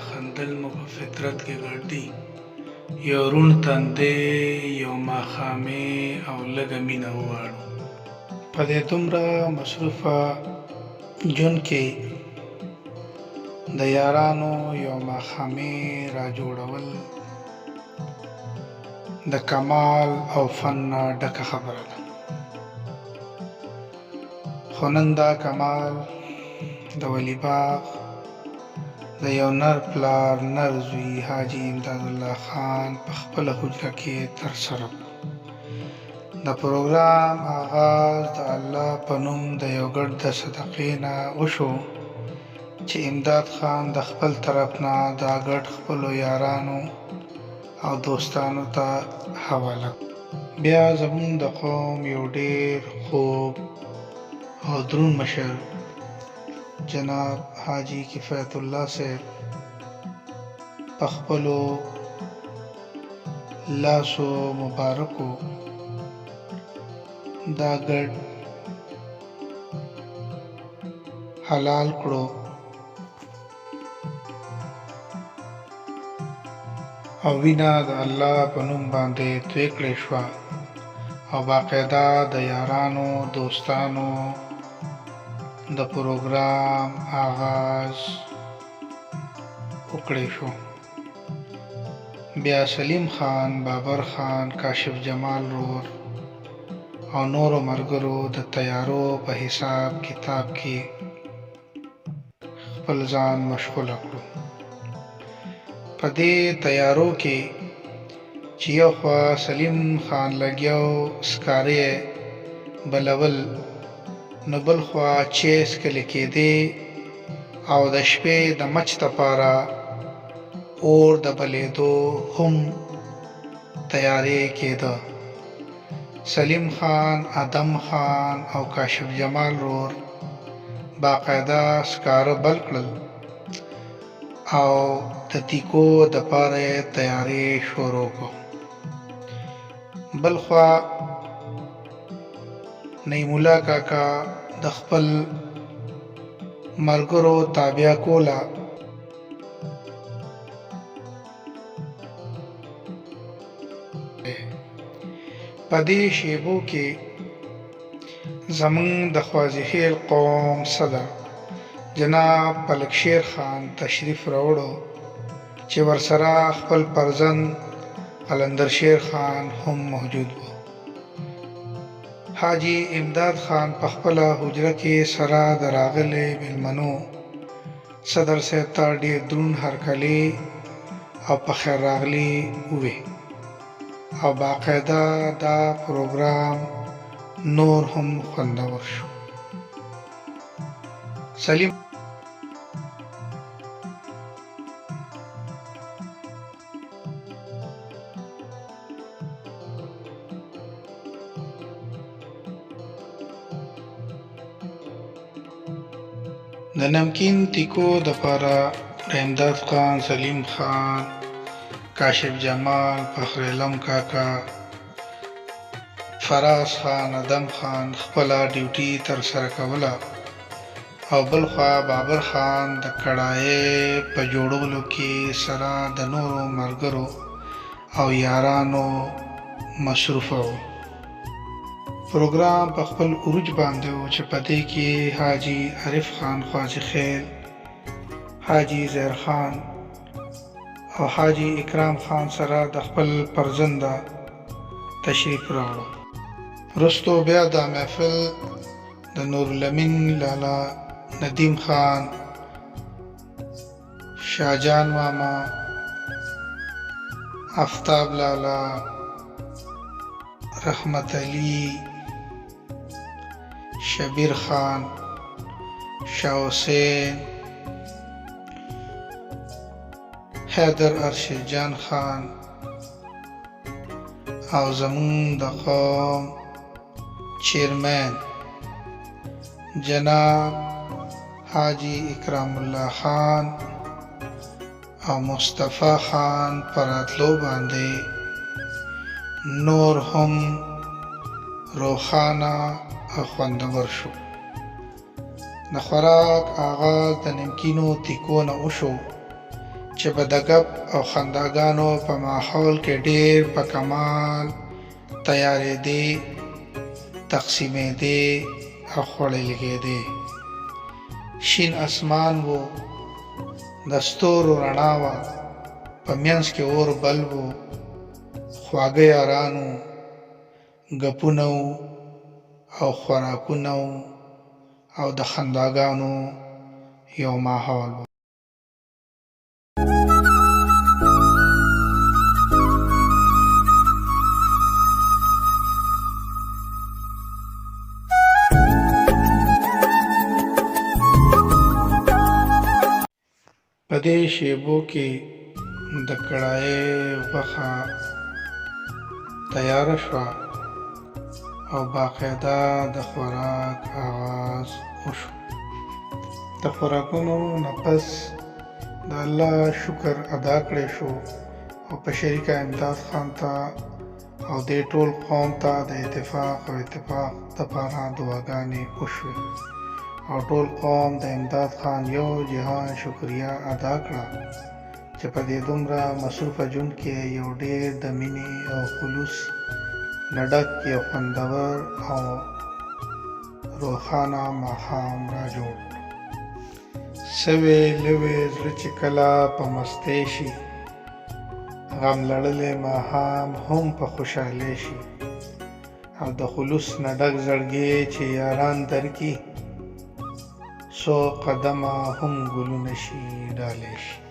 خندل مو په فطرت کې ګډ دي. یو روڼ تندی، یو ماښامې او لږه مینه وغواړو. په دې دومره مصروفه ژوند کې د یارانو یو ماښامې را جوړول د کمال او فن نه ډکه خبره ده. خو نن دا کمال د ولی باغ د یو نر پلار نر زوی حاجي امدادالله خان په خپله حجره کې ترسره کړو. د پروګرام آغاز د الله په نوم د یو ګډ د صدقې نه وشو چې امداد خان د خپل طرف نه دا ګډ خپلو یارانو او دوستانو ته حواله کړو. بیا زموږ د قوم یو ډېر خوږ او دروند مشر جناب حاجي کفایت الله صاحب په خپلو لاسو مبارکو دا ګډ حلال کړو او وینا د الله په نوم باندې توی کړې شوه او باقاعده د یارانو دوستانو د پروګرام آغاز وکړی شو. بیا سلیم خان، بابر خان، کاشف جمال رور او نورو ملګرو د تیارو په حساب کتاب کې خپل ځان مشغوله کړو. په دې تیارو کې چې یو خوا سلیم خان لګیاو سکارې بلول، نو بل خوا چیس کلی کېدې او د شپې د مچ دپاره اور د بلیدو هم تیارې کېده. سلیم خان، ادم خان او کاشف جمال رور باقاعده سکاره بل کړل او د تیکو دپاره تیارې شروع کړو. بل خوا نیمولا کاکا د خپل ملګرو تابع کوله. په دې شیبو کې زموږ د خوازیخیل قوم صدر جناب پلک شیر خان تشریف راوړو چې ورسره خپل پرزند قلندر شیر خان هم موجود و. حاجي امداد خان په خپله حجره کې سره د راغلي مېلمنو صدر صاحب ته ډېر دروند هرکلی او په خیر راغلي ووې او باقاعده دا پروګرام نور هم خوندور شو. سلیم د نمکین تیکو دپاره امداد خان، سلیم خان، کاشف جمال، فخر علم کاکا، فراز خان، ادم خان خپله ډیوټي ترسره کوله او بل خوا بابر خان د کړایۍ په جوړولو کې سره د نورو ملګرو او یارانو مصروفه و. پروګرام په خپل عروج باندې و چې په دې کې حاجي عارف خان خوازیخیل، حاجي زهر خان او حاجي اکرام خان سره د خپل پرزنده تشریف راوړو. وروستو بیا دا محفل د نورالامین لالا، ندیم خان، شاهجان ماما، آفتاب لالا، رحمت علی، شبیر خان، شاه حسین، حیدر ارشد جان خان او زمون د قوم چیرمن جناب حاجی اکرام الله خان او مصطفی خان پراتلو باندې نور هم روخانه او خوندور شو. د خوراک آغاز د نمکینو تیکو نه وشو چې به د ګپ او خنداګانو په ماحول کې ډېر په کمال تیارېدې، تقسیمېدې او خوړل کېدې. شین اسمان و، د ستورو رڼا وه، په منځ کې اور بل و، خواږه یارانو، ګپونه و او خوراکونه و او د خنداګانو یو ماحول و. په دې شیبو کې د کړایۍ غوښه تیاره شوه او باقاعده د خوراک آغاز وشو. د خوراکونو نه پس د الله شکر ادا کړی شو او په شریکه امداد خان ته او دې ټول قوم ته د اتفاق او اتفاق دپاره دعاګانې وشوې او ټول قوم د امداد خان یو جهان شکریه ادا کړه چې په دې دومره مصروفه ژوند کې یو ډېر د مینې او خلوص نه ډک یو خوندور او روښانه ماښام را جوړ. سوی لوی زړه چې کله په مستۍ شي، غم لړلی ماښام هم په خوشحالۍ شي او د خلوص نه ډک زړګي چې یاران درکي، څو قدمه هم ګلونه شي ډالۍ شي.